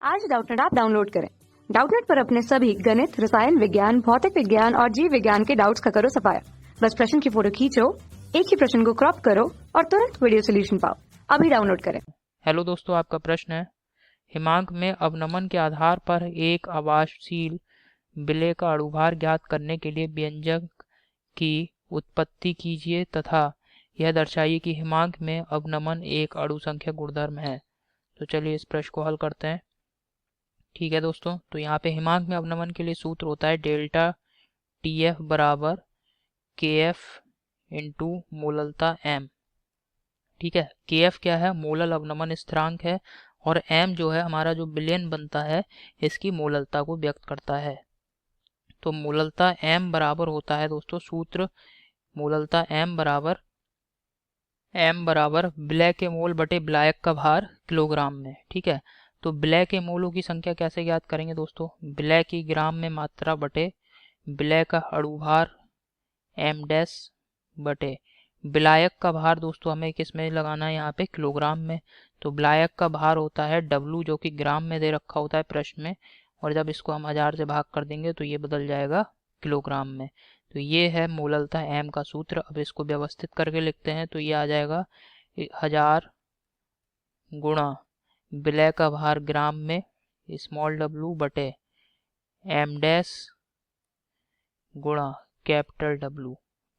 आज Doubtnut app download करें। Doubtnut पर अपने सभी गणित, रसायन विज्ञान, भौतिक विज्ञान और जीव विज्ञान के डाउट्स का करो सफाया। बस प्रश्न की फोटो खींचो, एक ही प्रश्न को क्रॉप करो और तुरंत वीडियो सोल्यूशन पाओ। अभी डाउनलोड करें। हेलो दोस्तों, आपका प्रश्न है हिमांक में अवनमन के आधार पर एक आवासशील विलेय का अणुभार ज्ञात करने के लिए व्यंजक की उत्पत्ति कीजिए तथा यह दर्शाइए कि हिमांक में अवनमन एक अणु संख्या गुणधर्म है। तो चलिए इस प्रश्न को हल करते हैं। ठीक है दोस्तों, तो यहाँ पे हिमांक में अवनमन के लिए सूत्र होता है डेल्टा टी एफ बराबर के एफ इंटू मूललता एम। ठीक है, के एफ क्या है? मोलल अवनमन स्थिरांक है और एम जो है हमारा जो विलयन बनता है इसकी मोललता को व्यक्त करता है। तो मोललता एम बराबर होता है दोस्तों, सूत्र मोललता एम बराबर विलय के मोल बटे विलायक का भार किलोग्राम में। ठीक है, तो विलय के मोलों की संख्या कैसे ज्ञात करेंगे दोस्तों? विलय की ग्राम में मात्रा बटे विलय का अणुभार एम डैश बटे विलायक का भार दोस्तों हमें किस में लगाना है? यहाँ पे किलोग्राम में। तो विलायक का भार होता है W जो कि ग्राम में दे रखा होता है प्रश्न में, और जब इसको हम 1000 से भाग कर देंगे तो ये बदल जाएगा किलोग्राम में। तो ये है मोललता एम का सूत्र। अब इसको व्यवस्थित करके लिखते हैं तो ये आ जाएगा 1000 गुणा विलय का भार ग्राम में स्मॉल w बटे एम डैश गुणा कैपिटल W।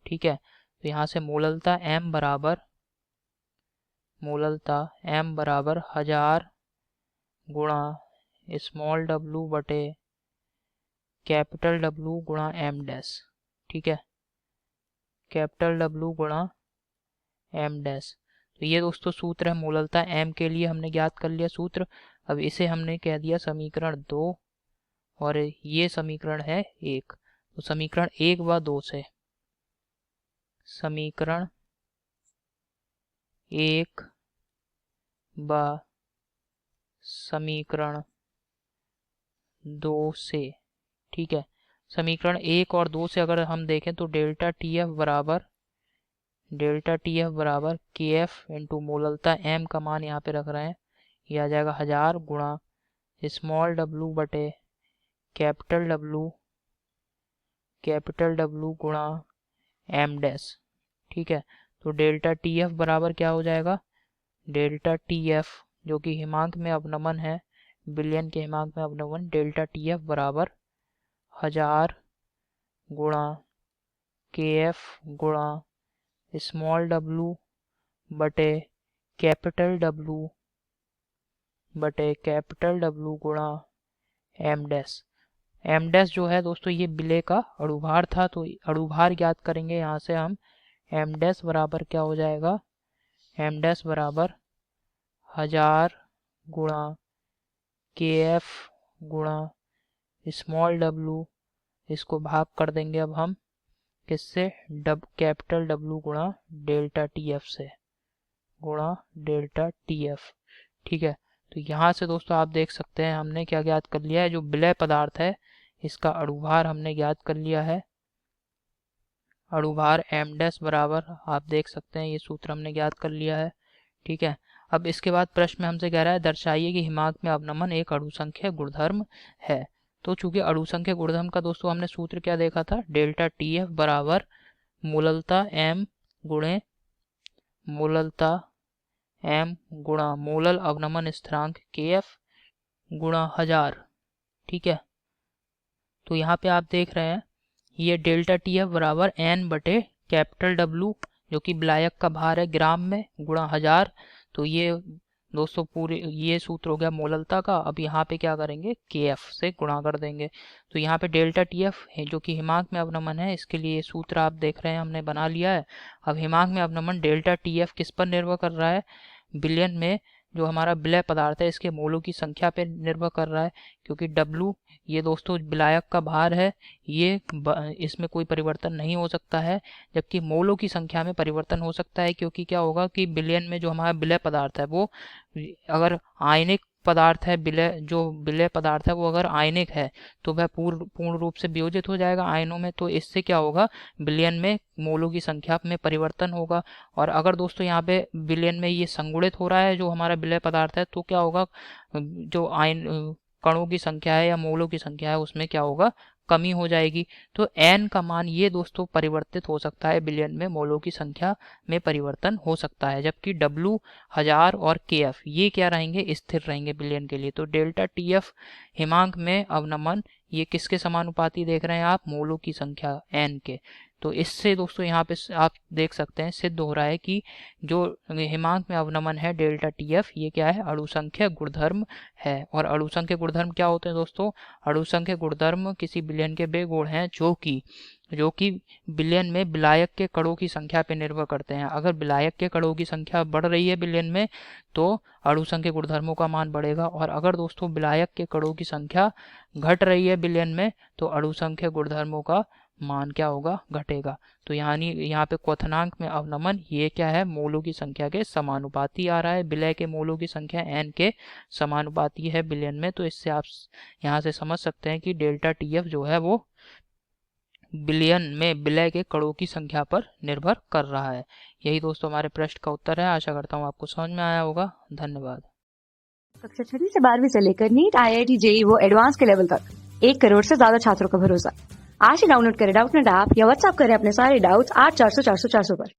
ठीक है, तो यहाँ से मोललता m बराबर 1000 गुणा स्मॉल w बटे कैपिटल W गुणा m डैश। ठीक है, कैपिटल W गुणा m डैश। तो ये दोस्तों सूत्र है मोललता m के लिए, हमने ज्ञात कर लिया सूत्र। अब इसे हमने कह दिया समीकरण 2 और ये समीकरण है 1। तो समीकरण 1 व 2 से समीकरण 1 व समीकरण 2 से, ठीक है, समीकरण 1 और 2 से अगर हम देखें तो डेल्टा टी एफ बराबर के एफ इंटू मोललता एम का मान यहाँ पे रख रहे हैं, ये आ जाएगा 1000 गुणा स्मॉल w बटे कैपिटल W गुणा एम डैश। ठीक है, तो डेल्टा टी एफ बराबर क्या हो जाएगा? डेल्टा टी एफ जो कि हिमांक में अवनमन है, विलयन के हिमांक में अवनमन, डेल्टा टी एफ बराबर 1000 गुणा के एफ गुणा स्मॉल w बटे कैपिटल W गुणा एम डैश। एम डैश जो है दोस्तों ये विलय का अणुभार था, तो अणुभार ज्ञात करेंगे यहाँ से हम। एम डैश बराबर क्या हो जाएगा? एम डैश बराबर 1000 गुणा के एफ गुणा स्मॉल w, इसको भाग कर देंगे अब हम किससे? कैपिटल W गुणा डेल्टा टी एफ से, गुणा डेल्टा टी एफ। ठीक है, तो यहाँ से दोस्तों आप देख सकते हैं हमने क्या ज्ञात कर लिया है, जो विलय पदार्थ है इसका अणुभार हमने ज्ञात कर लिया है। अणुभार एम डैश बराबर आप देख सकते हैं ये सूत्र हमने ज्ञात कर लिया है। ठीक है, अब इसके बाद प्रश्न में हमसे कह रहा है दर्शाइए कि हिमांक में अवनमन एक अणु संख्या गुणधर्म है। तो चूंकि अणु संख्या गुणधर्म का दोस्तों हमने सूत्र क्या देखा था? डेल्टा टी एफ बराबर मोललता एम गुणा मोलल अवनमन स्थिरांक के एफ गुणा 1000। ठीक है, तो यहाँ पे आप देख रहे हैं ये डेल्टा टी एफ बराबर एन बटे कैपिटल W जो कि विलायक का भार है ग्राम में, गुणा 1000। तो ये दोस्तों पूरे ये सूत्र हो गया मोललता का। अब यहाँ पे क्या करेंगे? के एफ से गुणा कर देंगे। तो यहाँ पे डेल्टा टी एफ है जो कि हिमांक में अवनमन है, इसके लिए ये सूत्र आप देख रहे हैं हमने बना लिया है। अब हिमांक में अवनमन डेल्टा टी एफ किस पर निर्भर कर रहा है? विलयन में जो हमारा विलय पदार्थ है इसके मोलों की संख्या पर निर्भर कर रहा है, क्योंकि W ये दोस्तों विलायक का भार है, ये इसमें कोई परिवर्तन नहीं हो सकता है, जबकि मोलों की संख्या में परिवर्तन हो सकता है। क्योंकि क्या होगा कि विलयन में जो हमारा विलय पदार्थ है वो अगर आयनिक पदार्थ है विलय, जो विलय पदार्थ है वो अगर आयनिक है तो वह पूर्ण रूप से वियोजित हो जाएगा आयनों में। तो इससे क्या होगा, विलयन में मोलों की संख्या में परिवर्तन होगा। और अगर दोस्तों यहाँ पे विलयन में ये संगुणित हो रहा है जो हमारा विलय पदार्थ है, तो क्या होगा, जो आयन कणों की संख्या है या मोलों की संख्या है उसमें क्या होगा, कमी हो जाएगी। तो n का मान ये दोस्तों परिवर्तित हो सकता है, विलयन में मोलों की संख्या में परिवर्तन हो सकता है। जबकि W 1000 और kf ये क्या रहेंगे, स्थिर रहेंगे विलयन के लिए। तो डेल्टा TF हिमांक में अवनमन ये किसके समानुपाती देख रहे हैं आप, मोलों की संख्या n के। तो इससे दोस्तों यहाँ पे आप देख सकते हैं सिद्ध हो रहा है कि जो हिमांक में अवनमन है डेल्टा TF ये क्या है, अणुसंख्य गुणधर्म है। और अणुसंख्य गुणधर्म क्या होते हैं दोस्तों, अणुसंख्य गुणधर्म किसी विलयन के वे गुण हैं जो कि विलयन में विलायक के कणों की संख्या पर निर्भर करते हैं। अगर विलायक के कणों की संख्या बढ़ रही है विलयन में तो अणुसंख्य गुणधर्मों का मान बढ़ेगा, और अगर दोस्तों विलायक के कणों की संख्या घट रही है विलयन में तो अणुसंख्य गुणधर्मों का मान क्या होगा, घटेगा। तो यहाँ पे क्वथनांक में अवनमन ये क्या है, मोलों की संख्या के समानुपाती आ रहा है। विलय के मोलों की संख्या n के समानुपाती है विलयन में। तो इससे आप यहाँ से समझ सकते हैं कि डेल्टा TF जो है वो विलयन में विलय के कणों की संख्या पर निर्भर कर रहा है। यही दोस्तों हमारे प्रश्न का उत्तर है। आशा करता हूँ आपको समझ में आया होगा। धन्यवाद। कक्षा 6 से 12वीं से लेकर नीट, IIT, JEE वो एडवांस के लेवल तक 1 करोड़ से ज्यादा छात्रों का भरोसा। आज ही डाउनलोड करें डाउटनेट ऐप या व्हाट्सएप करें अपने सारे डाउट्स 8400 400 400 पर।